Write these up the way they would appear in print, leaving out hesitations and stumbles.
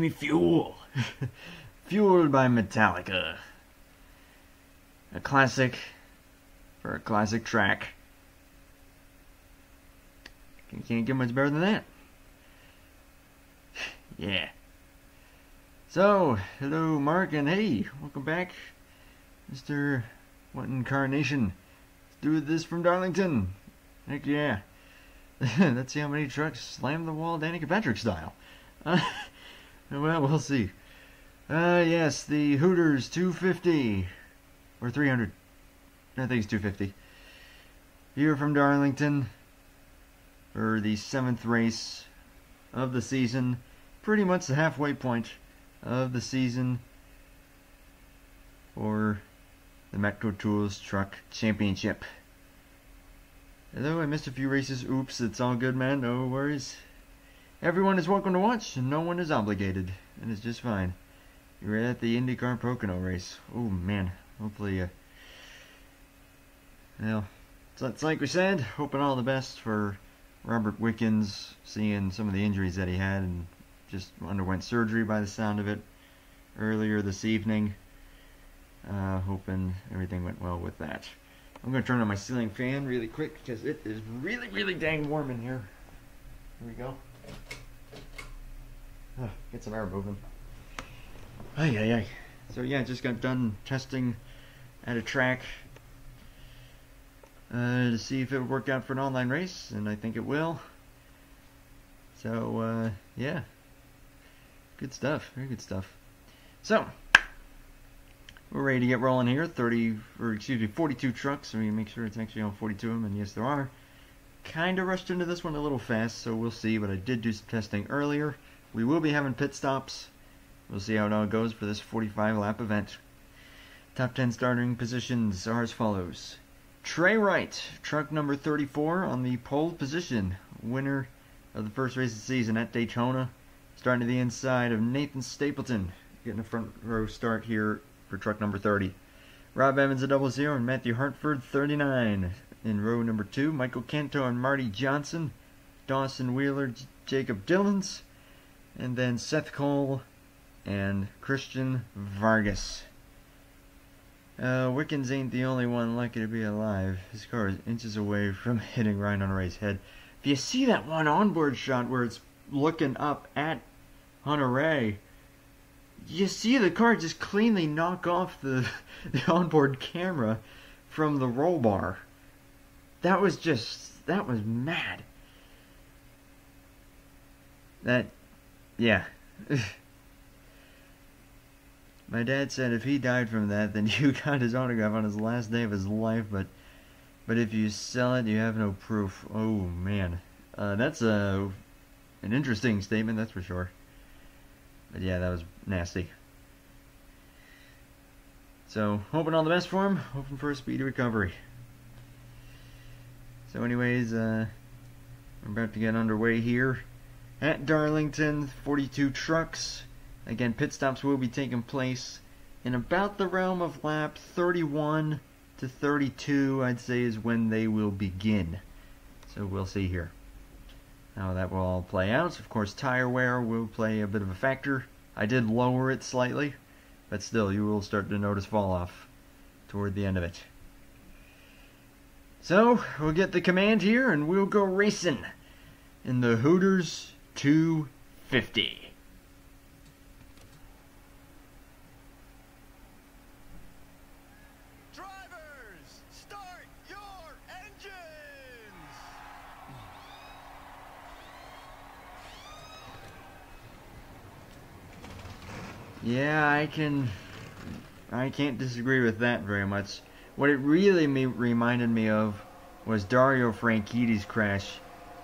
me fuel. Fueled by Metallica. A classic for a classic track. You can't get much better than that. Yeah. So, hello Mark, and hey, welcome back, Mr. What Incarnation. Let's do this from Darlington. Heck yeah. Let's see how many trucks slam the wall Danny Kirkpatrick style. Well, we'll see. Yes, the Hooters 250. Or 300. I think it's 250. Here from Darlington for the 7th race of the season. Pretty much the halfway point of the season for the Matco Tools Truck Championship. Although I missed a few races, oops, it's all good, man, no worries. Everyone is welcome to watch, and no one is obligated, and it's just fine. You're at the IndyCar Pocono race. Oh man, hopefully, well, it's like we said, hoping all the best for Robert Wickens, seeing some of the injuries that he had, and just underwent surgery by the sound of it earlier this evening. Hoping everything went well with that. I'm going to turn on my ceiling fan really quick because it is really, really dang warm in here. Here we go. Get some air moving. Ay, ay, ay. So yeah, just got done testing at a track to see if it would work out for an online race, and I think it will. So yeah, good stuff, very good stuff. So we're ready to get rolling here. 42 trucks. So we make sure it's actually on 42 of them, and yes, there are. Kind of rushed into this one a little fast, so we'll see. But I did do some testing earlier. We will be having pit stops. We'll see how it all goes for this 45-lap event. Top 10 starting positions are as follows. Trey Wright, truck number 34 on the pole position. Winner of the first race of the season at Daytona. Starting to the inside of Nathan Stapleton. Getting a front row start here for truck number 30. Rob Evans at 00 and Matthew Hartford 39. In row number 2, Michael Canto and Marty Johnson. Dawson Wheeler, Jacob Dillons. And then Seth Cole and Christian Vargas. Wickens ain't the only one lucky to be alive. His car is inches away from hitting Ryan Hunter-Reay's head. If you see that one onboard shot where it's looking up at Hunter-Reay, you see the car just cleanly knock off the onboard camera from the roll bar. That was mad. Yeah. My dad said if he died from that, then you got his autograph on his last day of his life, but if you sell it, you have no proof. Oh, man. That's an interesting statement, that's for sure. But yeah, that was nasty. So, hoping all the best for him. Hoping for a speedy recovery. So anyways, we're about to get underway here at Darlington. 42 trucks. Again, pit stops will be taking place in about the realm of lap 31 to 32, I'd say, is when they will begin. So we'll see here how that will all play out. Of course, tire wear will play a bit of a factor. I did lower it slightly, but still, you will start to notice fall off toward the end of it. So, we'll get the command here, and we'll go racing in the Hooters 250. Yeah, I can't disagree with that very much. What it really reminded me of was Dario Franchitti's crash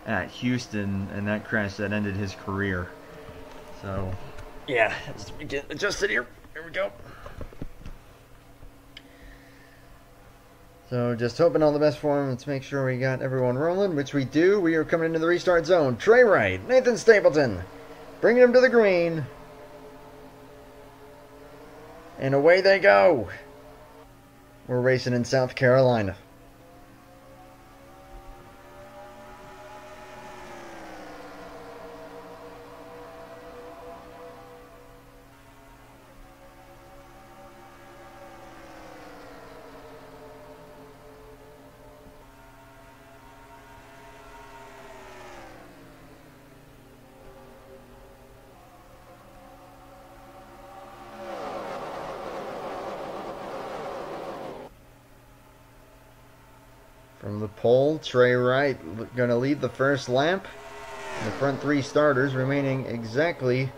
at Houston, and that crash that ended his career. So, yeah, let's get adjusted here. Here we go. So, just hoping all the best for him. Let's make sure we got everyone rolling, which we do. We are coming into the restart zone. Trey Wright, Nathan Stapleton, bringing him to the green. And away they go. We're racing in South Carolina. From the pole, Trey Wright going to lead the first lap. The front three starters remaining exactly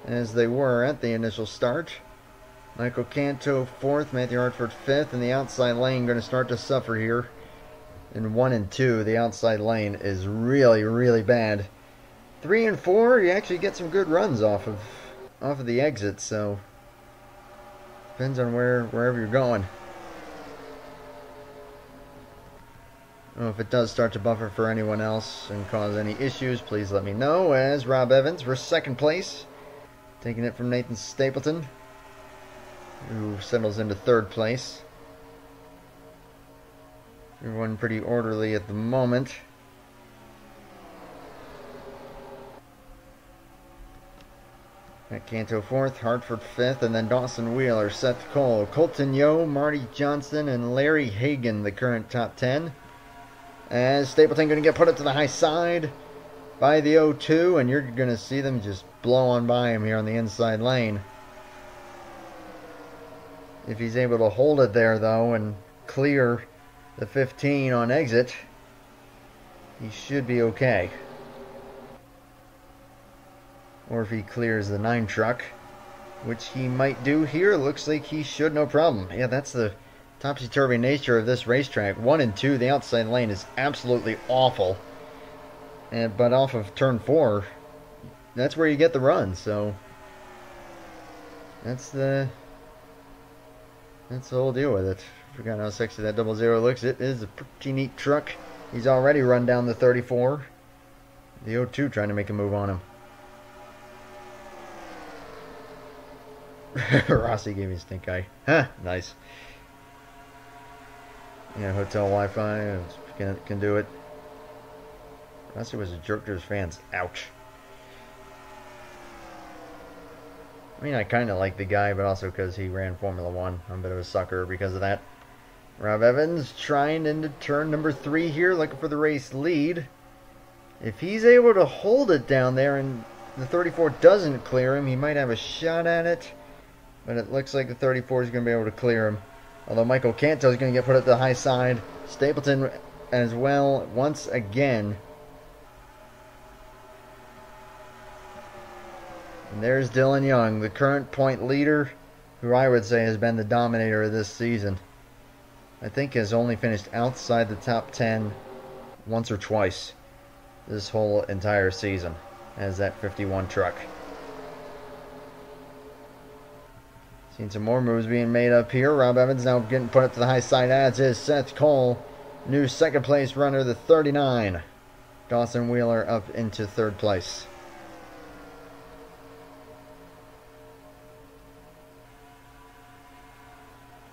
as they were at the initial start. Michael Canto fourth, Matthew Hartford fifth, and the outside lane going to start to suffer here. In 1 and 2, the outside lane is really, really bad. 3 and 4, you actually get some good runs off of the exit, so depends on wherever you're going. Oh, if it does start to buffer for anyone else and cause any issues, please let me know. As Rob Evans for second place, taking it from Nathan Stapleton, who settles into third place. Everyone pretty orderly at the moment. Matt Canto fourth, Hartford fifth, and then Dawson Wheeler, Seth Cole, Colton Yo, Marty Johnson, and Larry Hagan, the current top 10. As Stapleton going to get put up to the high side by the 0-2, and you're going to see them just blow on by him here on the inside lane. If he's able to hold it there, though, and clear the 15 on exit, he should be okay. Or if he clears the 9 truck, which he might do here, looks like he should, no problem. Yeah, that's the topsy-turvy nature of this racetrack. 1 and 2, the outside lane is absolutely awful. But off of turn 4, that's where you get the run, so that's the whole deal with it. Forgot how sexy that 00 looks. It is a pretty neat truck. He's already run down the 34. The 0-2 trying to make a move on him. Rossi gave me a stink eye. Huh, nice. Yeah, hotel Wi-Fi can do it. Rossi was a jerk to his fans. Ouch. I mean, I kind of like the guy, but also because he ran Formula 1. I'm a bit of a sucker because of that. Rob Evans trying into turn number 3 here, looking for the race lead. If he's able to hold it down there and the 34 doesn't clear him, he might have a shot at it. But it looks like the 34 is going to be able to clear him. Although Michael Canto is going to get put up to the high side. Stapleton as well, once again. And there's Dylan Young, the current point leader, who I would say has been the dominator of this season. I think has only finished outside the top 10 once or twice this whole entire season as that 51 truck. Seen some more moves being made up here. Rob Evans now getting put up to the high side, as is Seth Cole. New second place runner, the 39. Dawson Wheeler up into third place.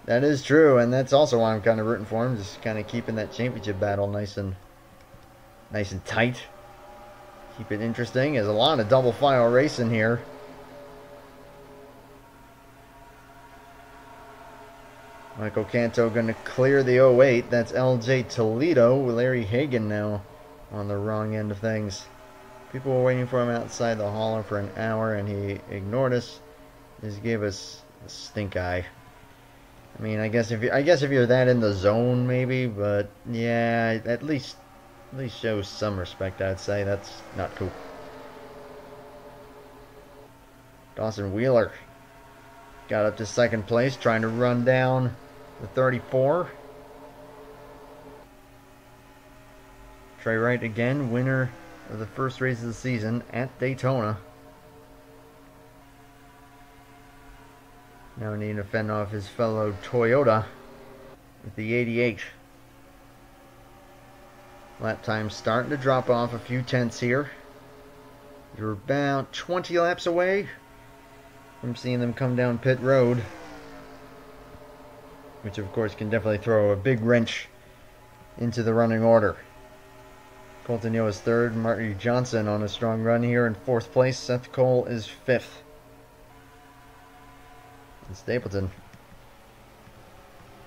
That is true, and that's also why I'm kind of rooting for him. Just kind of keeping that championship battle nice and tight. Keep it interesting. There's a lot of double file racing here. Michael Canto going to clear the 08. That's LJ Toledo. Larry Hagan now on the wrong end of things. People were waiting for him outside the hauler for an hour, and he ignored us. Just gave us a stink eye. I mean, I guess if you're that in the zone, maybe, but yeah, at least show some respect. I'd say that's not cool. Dawson Wheeler got up to second place, trying to run down the 34. Trey Wright again, winner of the first race of the season at Daytona. Now needing to fend off his fellow Toyota with the 88. Lap time starting to drop off a few tenths here. You're about 20 laps away from seeing them come down pit road, which of course can definitely throw a big wrench into the running order. Colton Yo is third, Marty Johnson on a strong run here in fourth place. Seth Cole is fifth. And Stapleton,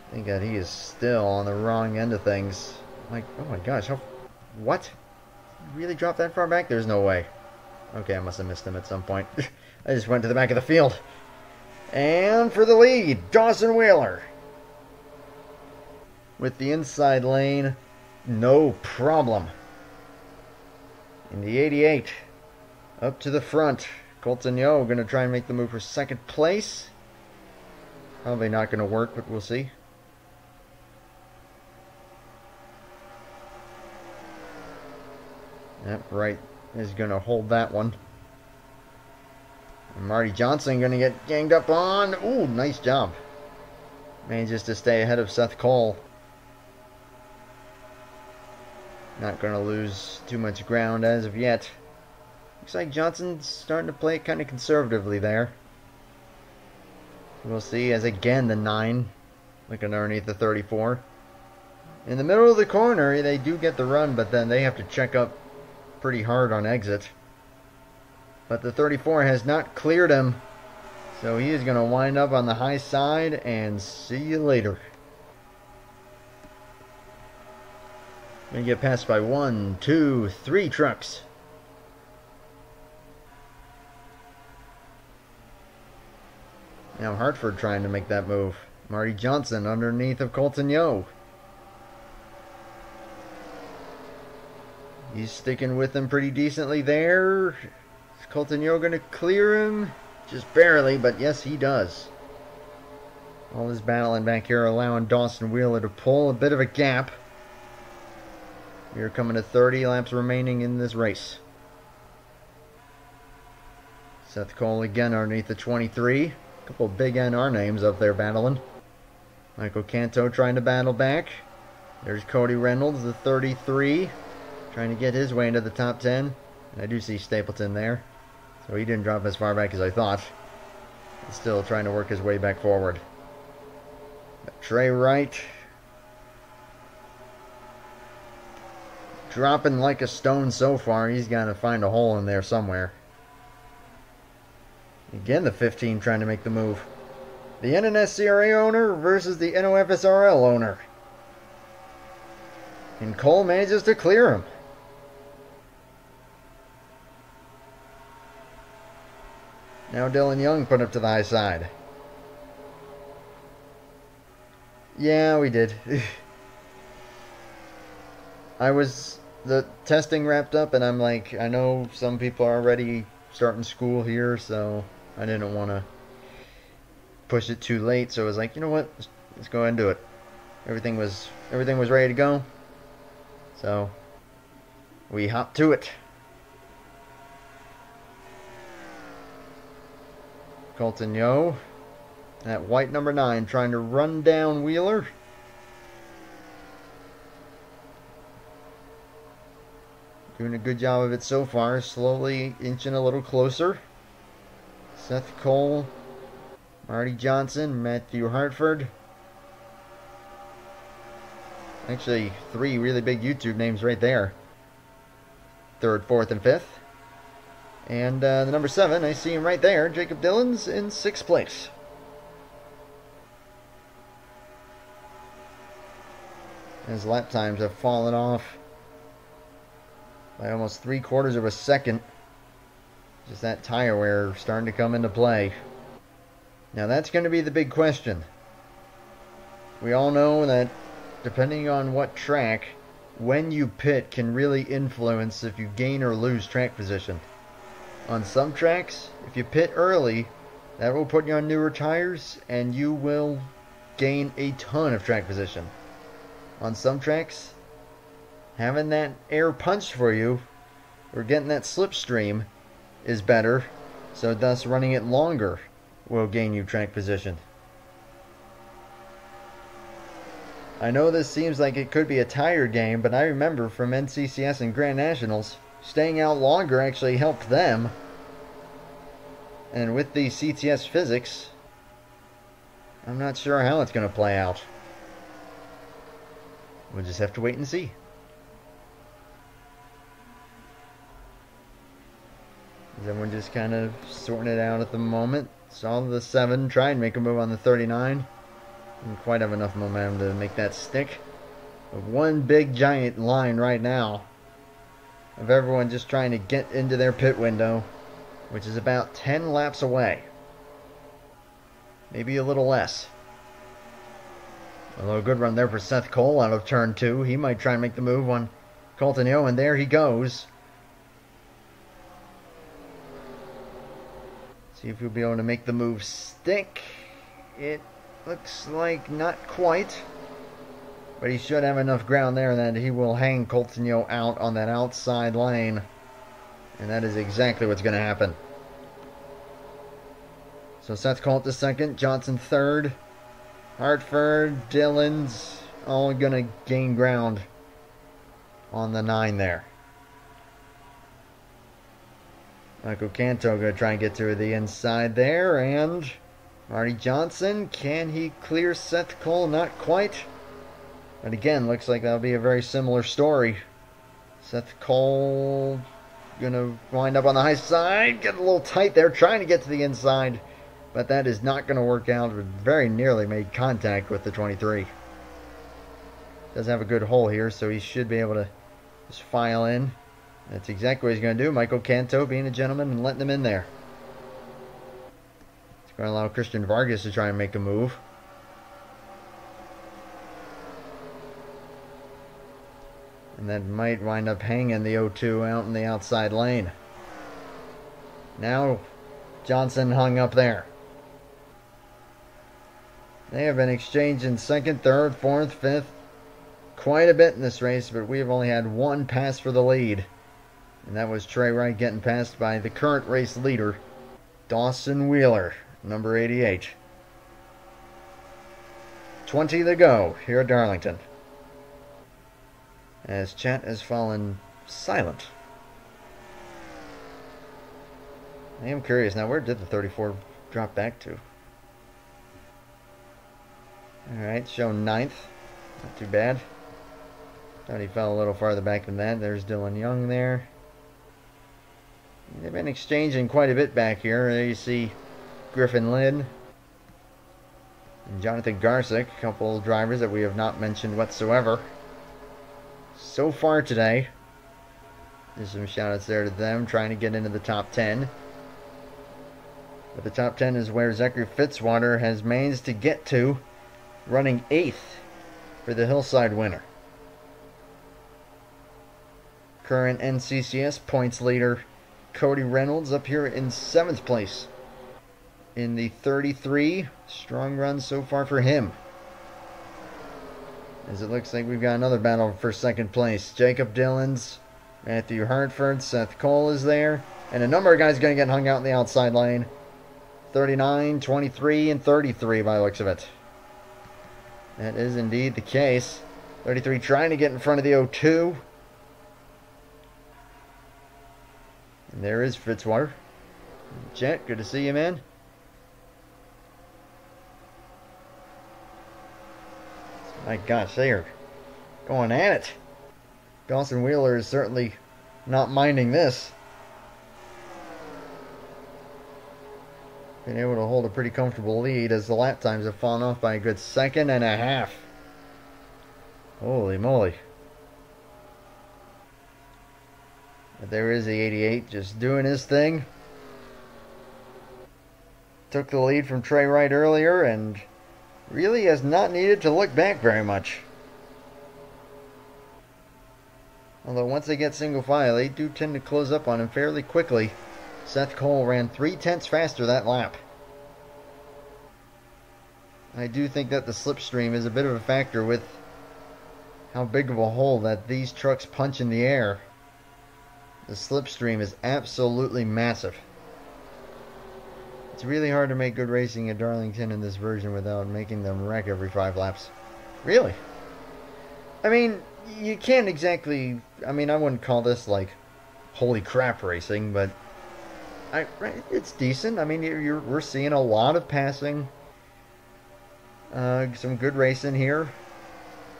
I think that he is still on the wrong end of things. Like, oh my gosh, what? Really dropped that far back? There's no way. Okay, I must have missed him at some point. I just went to the back of the field. And for the lead, Dawson Wheeler. With the inside lane No problem. In the 88, up to the front. Colton Yo going to try and make the move for second place. Probably not going to work, but we'll see. Yep, right is going to hold that one. And Marty Johnson going to get ganged up on. Ooh, nice job. Manages to stay ahead of Seth Cole. Not going to lose too much ground as of yet. Looks like Johnson's starting to play kind of conservatively there. We'll see as again the 9 looking underneath the 34. In the middle of the corner, they do get the run, but then they have to check up pretty hard on exit. But the 34 has not cleared him, so he is going to wind up on the high side, and see you later. Going to get passed by 1, 2, 3 trucks. Now Hartford trying to make that move. Marty Johnson underneath of Colton Yo. He's sticking with him pretty decently there. Is Colton Yo going to clear him? Just barely, but yes, he does. All this battling back here allowing Dawson Wheeler to pull a bit of a gap. We're coming to 30 laps remaining in this race. Seth Cole again underneath the 23. Couple of big NR names up there battling. Michael Canto trying to battle back. There's Cody Reynolds, the 33, trying to get his way into the top 10. And I do see Stapleton there, so he didn't drop as far back as I thought. He's still trying to work his way back forward. But Trey Wright dropping like a stone so far. He's got to find a hole in there somewhere. Again, the 15 trying to make the move. The NNSCRA owner versus the NOFSRL owner. And Cole manages to clear him. Now Dylan Young put up to the high side. Yeah, we did. The testing wrapped up, and I'm like, I know some people are already starting school here, so I didn't want to push it too late. So I was like, you know what, let's go ahead and do it. Everything was ready to go, so we hopped to it. Colton Yo, that white number 9, trying to run down Wheeler. Doing a good job of it so far, slowly inching a little closer. Seth Cole, Marty Johnson, Matthew Hartford. Actually, 3 really big YouTube names right there. 3rd, 4th, and 5th. And the number 7, I see him right there. Jacob Dillon's in 6th place. His lap times have fallen off by almost 3/4 of a second. Just that tire wear starting to come into play. Now that's going to be the big question. We all know that depending on what track, when you pit can really influence if you gain or lose track position. On some tracks, if you pit early, that will put you on newer tires and you will gain a ton of track position. On some tracks, having that air punched for you or getting that slipstream is better, so thus running it longer will gain you track position. I know this seems like it could be a tire game, but I remember from NCCS and Grand Nationals, staying out longer actually helped them. And with the CTS physics, I'm not sure how it's going to play out. We'll just have to wait and see. Everyone just kind of sorting it out at the moment. Saw the 7 try and make a move on the 39. Didn't quite have enough momentum to make that stick. But one big giant line right now of everyone just trying to get into their pit window, which is about 10 laps away. Maybe a little less. Although a good run there for Seth Cole out of turn 2. He might try and make the move on Colton Yo, and there he goes. See if he'll be able to make the move stick. It looks like not quite. But he should have enough ground there that he will hang Colton Yo out on that outside lane. And that is exactly what's going to happen. So Seth Colt the second, Johnson third. Hartford, Dillon's all going to gain ground on the 9 there. Michael Canto going to try and get to the inside there. And Marty Johnson, can he clear Seth Cole? Not quite. But again, looks like that'll be a very similar story. Seth Cole going to wind up on the high side. Get a little tight there, trying to get to the inside. But that is not going to work out. Very nearly made contact with the 23. Does have a good hole here, so he should be able to just file in. That's exactly what he's going to do. Michael Canto being a gentleman and letting him in there. It's going to allow Christian Vargas to try and make a move. And that might wind up hanging the 0-2 out in the outside lane. Now Johnson hung up there. They have been exchanged in second, third, fourth, fifth. Quite a bit in this race, but we have only had one pass for the lead. And that was Trey Wright getting passed by the current race leader, Dawson Wheeler, number 88. 20 to go here at Darlington. As chat has fallen silent. I am curious now, where did the 34 drop back to? Alright, shown 9th. Not too bad. Thought he fell a little farther back than that. There's Dylan Young there. They've been exchanging quite a bit back here. There you see Griffin Lynn and Jonathan Garsick, a couple of drivers that we have not mentioned whatsoever so far today. There's some shout outs there to them, trying to get into the top 10. But the top 10 is where Zachary Fitzwater has managed to get to, running 8th for the Hillside winner. Current NCCS points leader Cody Reynolds up here in 7th place in the 33. Strong run so far for him. As it looks like we've got another battle for second place. Jacob Dillons, Matthew Hartford, Seth Cole is there. And a number of guys going to get hung out in the outside lane. 39, 23, and 33 by the looks of it. That is indeed the case. 33 trying to get in front of the 0-2. And there is Fitzwater. Jet, good to see you, man. My gosh, they are going at it. Dawson Wheeler is certainly not minding this. Been able to hold a pretty comfortable lead as the lap times have fallen off by a good 1.5 seconds. Holy moly. But there is the 88 just doing his thing. Took the lead from Trey Wright earlier and really has not needed to look back very much. Although once they get single file, they do tend to close up on him fairly quickly. Seth Cole ran 0.3 faster that lap. I do think that the slipstream is a bit of a factor with how big of a hole that these trucks punch in the air. The slipstream is absolutely massive. It's really hard to make good racing at Darlington in this version without making them wreck every 5 laps. Really? I mean, you can't exactly... I mean, I wouldn't call this like holy crap racing, but it's decent. I mean, we're seeing a lot of passing. Some good racing here.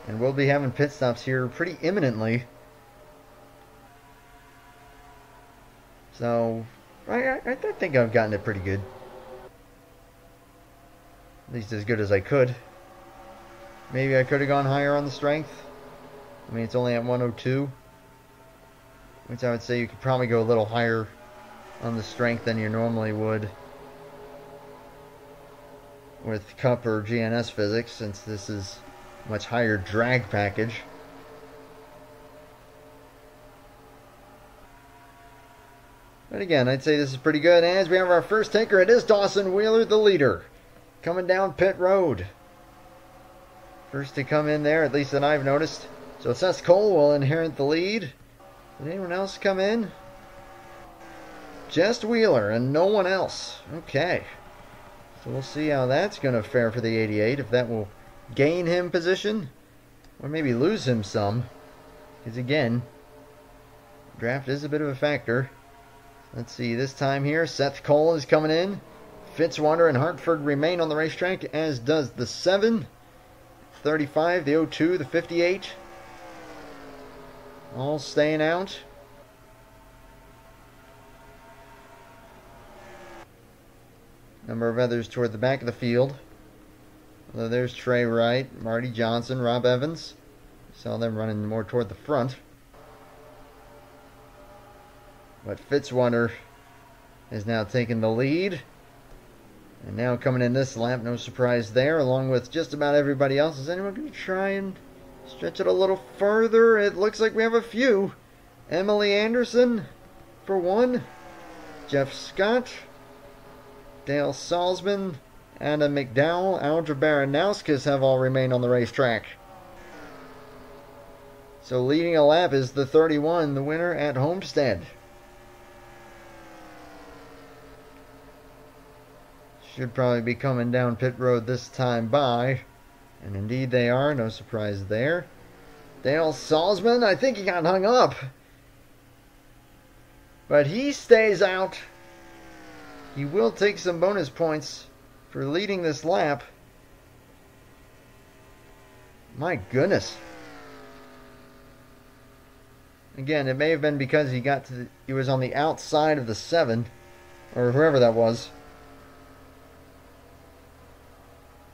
And we'll be having pit stops here pretty imminently. So, I think I've gotten it pretty good. At least as good as I could. Maybe I could have gone higher on the strength. I mean, it's only at 102. Which I would say you could probably go a little higher on the strength than you normally would with Cup or GNS physics, since this is much higher drag package. But again, I'd say this is pretty good. As we have our first taker, it is Dawson Wheeler, the leader, coming down pit road. First to come in there, at least that I've noticed. So Seth Cole will inherit the lead. Did anyone else come in? Just Wheeler and no one else. Okay. So we'll see how that's going to fare for the 88. If that will gain him position or maybe lose him some. Because again, draft is a bit of a factor. Let's see, this time here, Seth Cole is coming in. Fitzwater and Hartford remain on the racetrack, as does the 7, 35, the 02, the 58. All staying out. Number of others toward the back of the field. Although there's Trey Wright, Marty Johnson, Rob Evans. Saw them running more toward the front. But Fitzwater has now taken the lead. And now coming in this lap, no surprise there, along with just about everybody else. Is anyone going to try and stretch it a little further? It looks like we have a few. Emily Anderson, for one. Jeff Scott. Dale Salzman. Anna McDowell. Aldra Baranowskis have all remained on the racetrack. So leading a lap is the 31, the winner at Homestead. Should probably be coming down pit road this time by. And indeed they are. No surprise there. Dale Salzman, I think he got hung up. But he stays out. He will take some bonus points for leading this lap. My goodness. Again, it may have been because he was on the outside of the 7. Or whoever that was.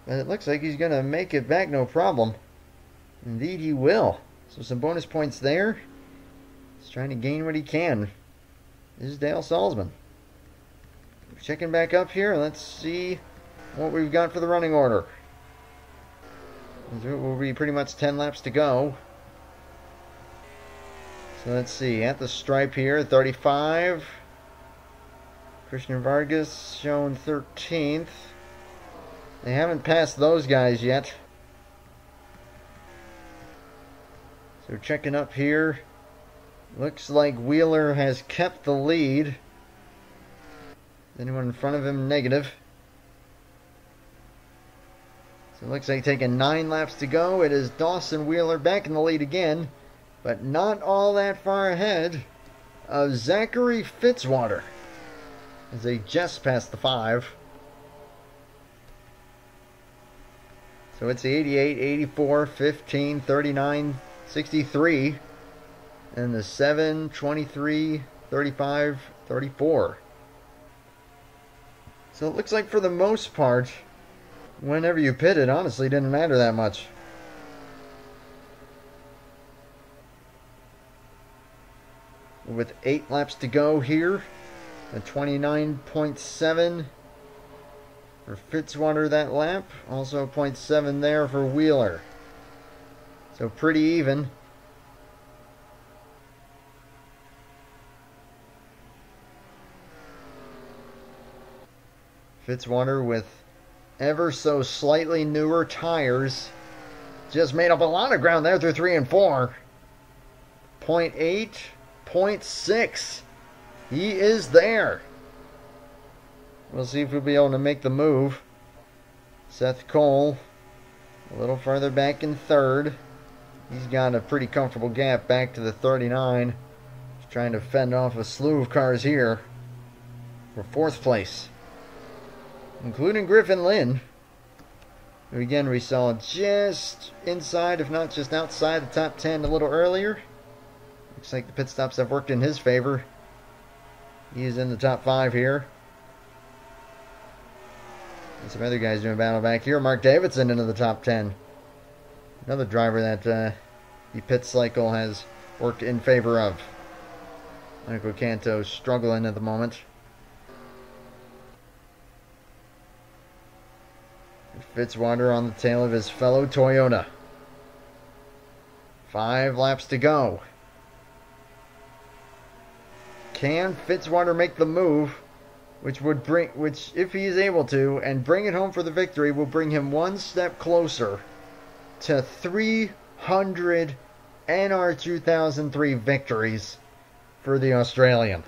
But it looks like he's going to make it back no problem. Indeed he will. So some bonus points there. He's trying to gain what he can. This is Dale Salzman. Checking back up here. Let's see what we've got for the running order. It will be pretty much 10 laps to go. So let's see. At the stripe here, 35. Christian Vargas shown 13th. They haven't passed those guys yet. So checking up here. Looks like Wheeler has kept the lead. Anyone in front of him? Negative. So it looks like taking 9 laps to go. It is Dawson Wheeler back in the lead again. But not all that far ahead of Zachary Fitzwater. As they just passed the 5. So it's the 88, 84, 15, 39, 63. And the 7, 23, 35, 34. So it looks like for the most part, whenever you pit it, honestly didn't matter that much. With 8 laps to go here, a 29.7 for Fitzwater that lap. Also 0.7 there for Wheeler. So pretty even. Fitzwater with ever so slightly newer tires. Just made up a lot of ground there through 3 and 4. 0.8, 0.6. He is there. We'll see if we'll be able to make the move. Seth Cole a little further back in 3rd. He's got a pretty comfortable gap back to the 39. He's trying to fend off a slew of cars here for 4th place, including Griffin Lynn, who again we saw just inside, if not just outside the top 10 a little earlier. Looks like the pit stops have worked in his favor. He is in the top 5 here. And some other guys doing battle back here. Mark Davidson into the top 10. Another driver that the pit cycle has worked in favor of. Michael Canto struggling at the moment. Fitzwater on the tail of his fellow Toyota. 5 laps to go. Can Fitzwater make the move, which, if he is able to, and bring it home for the victory, will bring him one step closer to 300 NR 2003 victories for the Australian.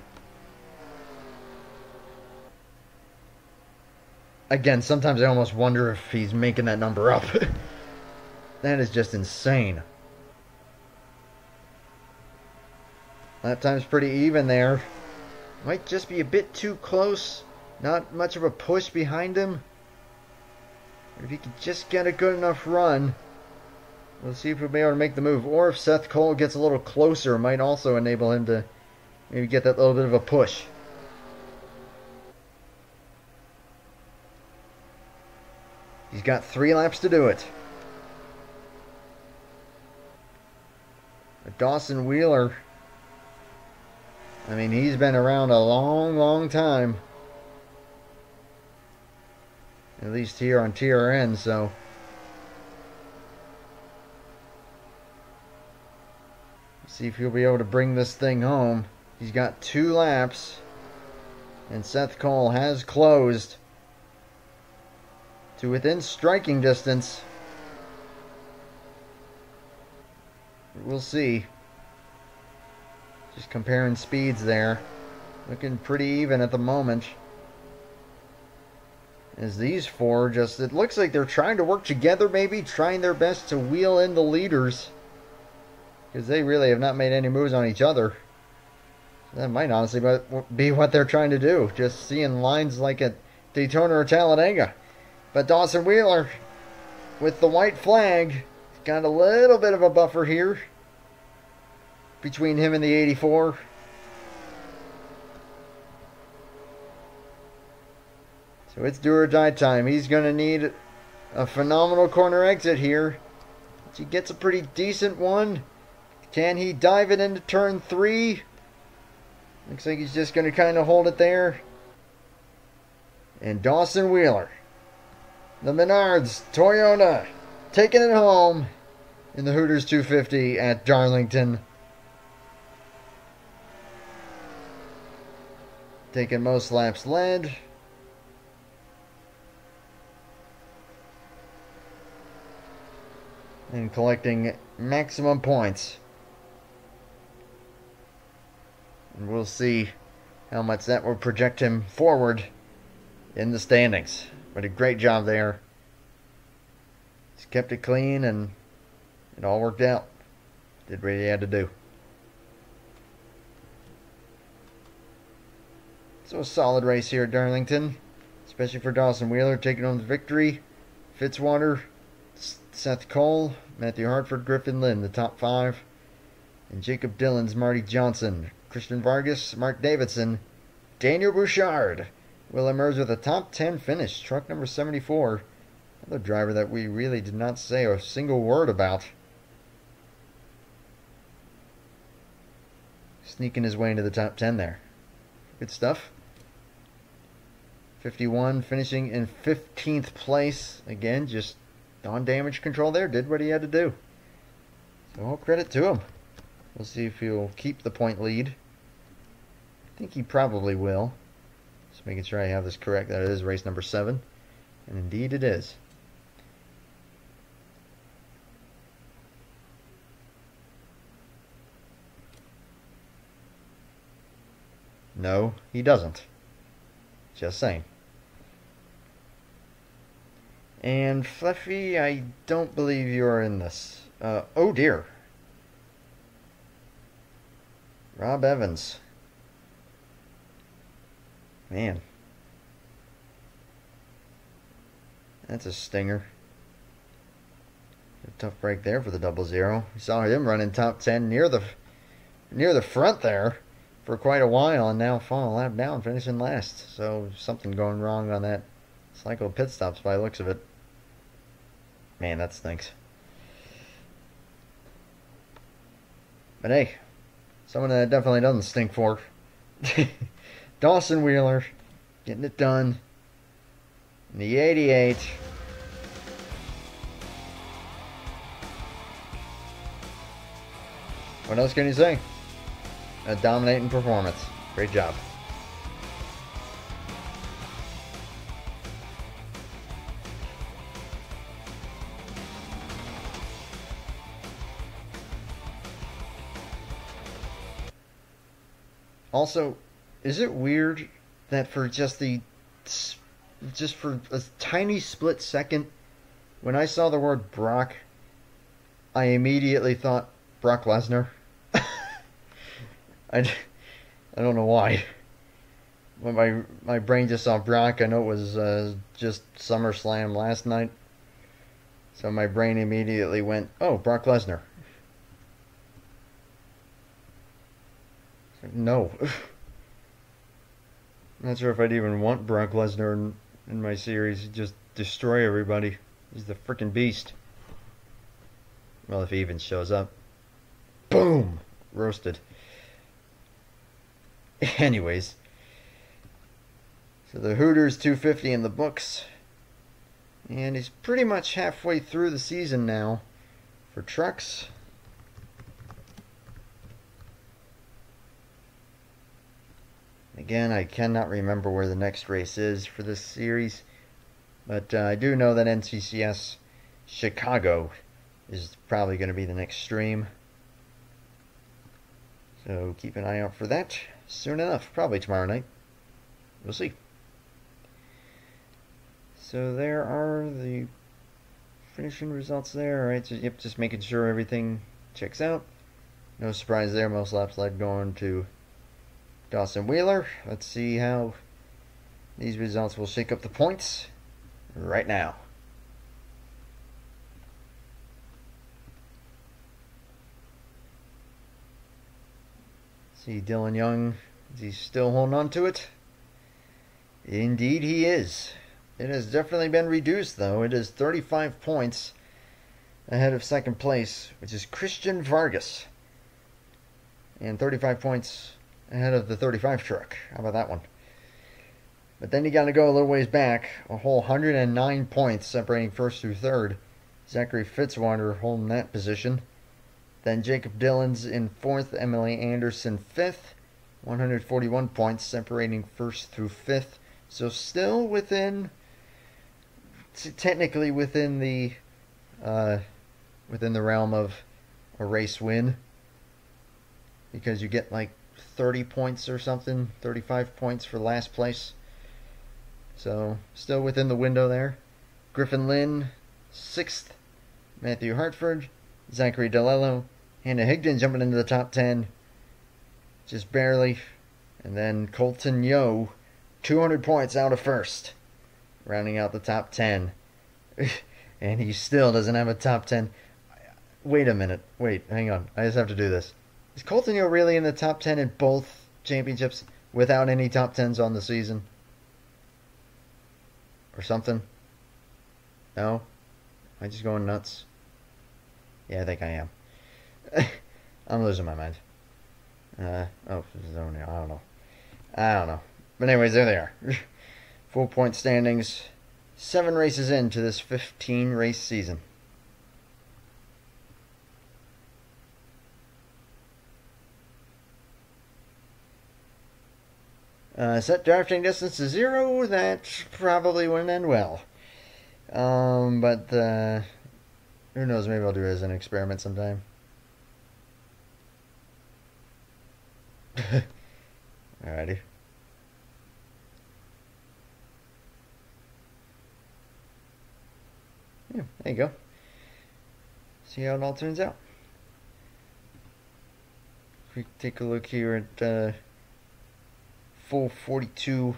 Again, sometimes I almost wonder if he's making that number up. That is just insane. Lap time's pretty even there. Might just be a bit too close. Not much of a push behind him. But if he could just get a good enough run, we'll see if he'll be able to make the move. Or if Seth Cole gets a little closer, might also enable him to maybe get that little bit of a push. He's got 3 laps to do it. But Dawson Wheeler, I mean, he's been around a long, long time. At least here on TRN, so. See if he'll be able to bring this thing home. He's got 2 laps. And Seth Cole has closed to within striking distance. We'll see. Just comparing speeds there. Looking pretty even at the moment. As these 4 just, it looks like they're trying to work together maybe. Trying their best to wheel in the leaders. Because they really have not made any moves on each other. That might honestly be what they're trying to do. Just seeing lines like at Daytona or Talladega. But Dawson Wheeler, with the white flag, got a little bit of a buffer here between him and the 84. So it's do or die time. He's going to need a phenomenal corner exit here. He gets a pretty decent one. Can he dive it into turn 3? Looks like he's just going to kind of hold it there. And Dawson Wheeler, the Menards Toyota, taking it home in the Hooters 250 at Darlington. Taking most laps led. And collecting maximum points. And we'll see how much that will project him forward in the standings. But a great job there. He's kept it clean and it all worked out. Did what he had to do. So a solid race here at Darlington. Especially for Dawson Wheeler taking home the victory. Fitzwater, Seth Cole, Matthew Hartford, Griffin Lynn, the top 5. And Jacob Dillon's Marty Johnson, Christian Vargas, Mark Davidson, Daniel Bouchard will emerge with a top 10 finish. Truck number 74. Another driver that we really did not say a single word about. Sneaking his way into the top 10 there. Good stuff. 51 finishing in 15th place. Again, just on damage control there. Did what he had to do. So all credit to him. We'll see if he'll keep the point lead. I think he probably will. Just making sure I have this correct. That is race number 7. And indeed it is. No, he doesn't. Just saying. And Fluffy, I don't believe you are in this. Oh dear. Rob Evans. Man. That's a stinger. A tough break there for the 00. We saw him running top 10 near the front there for quite a while, and now falling a lap down, finishing last. So something going wrong on that cycle of pit stops by the looks of it. Man, that stinks. But hey, someone that definitely doesn't stink for. Dawson Wheeler getting it done in the 88. what else can you say? A dominating performance. Great job. Also, is it weird that for just for a tiny split second, when I saw the word Brock, I immediately thought Brock Lesnar? I don't know why. When my brain just saw Brock, I know it was just SummerSlam last night. So my brain immediately went, oh, Brock Lesnar. No. I'm not sure if I'd even want Brock Lesnar in my series. He'd just destroy everybody. He's the freaking beast. Well, if he even shows up. Boom! Roasted. Anyways. So the Hooters 250 in the books. And he's pretty much halfway through the season now for trucks. Again, I cannot remember where the next race is for this series, but I do know that NCCS Chicago is probably going to be the next stream. So keep an eye out for that soon enough, probably tomorrow night. We'll see. So there are the finishing results there. Alright, so yep, just making sure everything checks out. No surprise there, most laps led going to Dawson Wheeler. Let's see how these results will shake up the points right now. See Dylan Young, is he still holding on to it? Indeed he is. It has definitely been reduced though. It is 35 points ahead of second place, which is Christian Vargas. And 35 points ahead of the 35 truck. How about that one? But then you got to go a little ways back. A whole 109 points separating first through third. Zachary Fitzwater holding that position. Then Jacob Dillon's in fourth. Emily Anderson fifth. 141 points separating first through fifth. So still within, technically within the realm of a race win. Because you get like 30 points or something, 35 points for last place. So, still within the window there. Griffin Lynn, 6th. Matthew Hartford, Zachary DeLello, Hannah Higdon jumping into the top 10. Just barely. And then Colton Yo, 200 points out of first. Rounding out the top 10. And he still doesn't have a top 10. Wait a minute. Wait, hang on. I just have to do this. Is Colton Yo really in the top 10 in both championships without any top 10s on the season? Or something? No? Am I just going nuts? Yeah, I think I am. I'm losing my mind. I don't know. But anyways, there they are. Full point standings. 7 races into this 15 race season. Set drafting distance to 0. That probably wouldn't end well. But who knows? Maybe I'll do it as an experiment sometime. Alrighty. Yeah, there you go. See how it all turns out. If we take a look here at full 42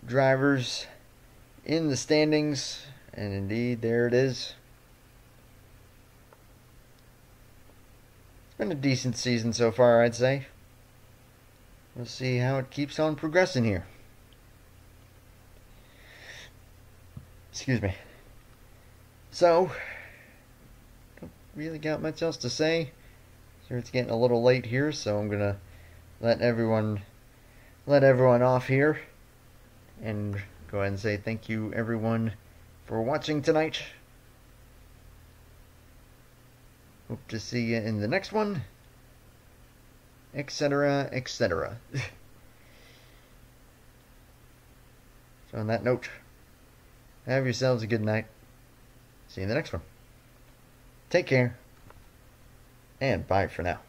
drivers in the standings, and indeed there it is. It's been a decent season so far, I'd say. We'll see how it keeps on progressing here. Excuse me. So, don't really got much else to say. Sure, it's getting a little late here, so I'm gonna let everyone off here and go ahead and say thank you everyone for watching tonight. Hope to see you in the next one, etc., etc. So on that note, have yourselves a good night. See you in the next one. Take care, and bye for now.